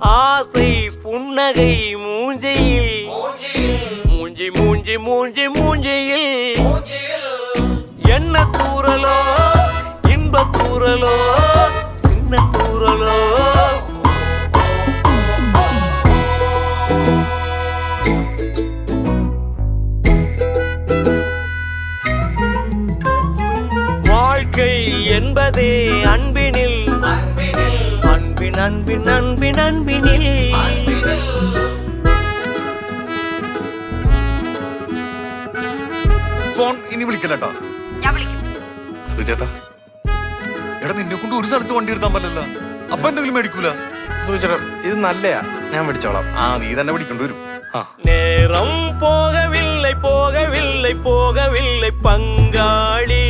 ஆசை புன்னகை மூஞ்சையில் மூஞ்சி மூஞ்சி மூஞ்சி மூஞ்சியில் என்ன தூரலோ இன்ப தூரலோ சின்ன தூரலோ வாழ்க்கை என்பதே அன்பினில் அன்பின் அன்பின் அன்பின் அன்பினில் ഫോൺ ഇനി വിളിക്കല്ലേട്ടാ. സുചേട്ടാ എടാ നിന്നെ കൊണ്ട് ഒരു സ്ഥലത്ത് വണ്ടി എടുത്താൻ പറ്റില്ല. അപ്പൊ എന്തെങ്കിലും മേടിക്കൂല. സുചേട്ടാ ഇത് നല്ലയാ, ഞാൻ മേടിച്ചോളാം. ആ നീ തന്നെ പിടിക്കേണ്ടി വരും. நேரம் போகவில்லை போகவில்லை போகவில்லை பங்காளி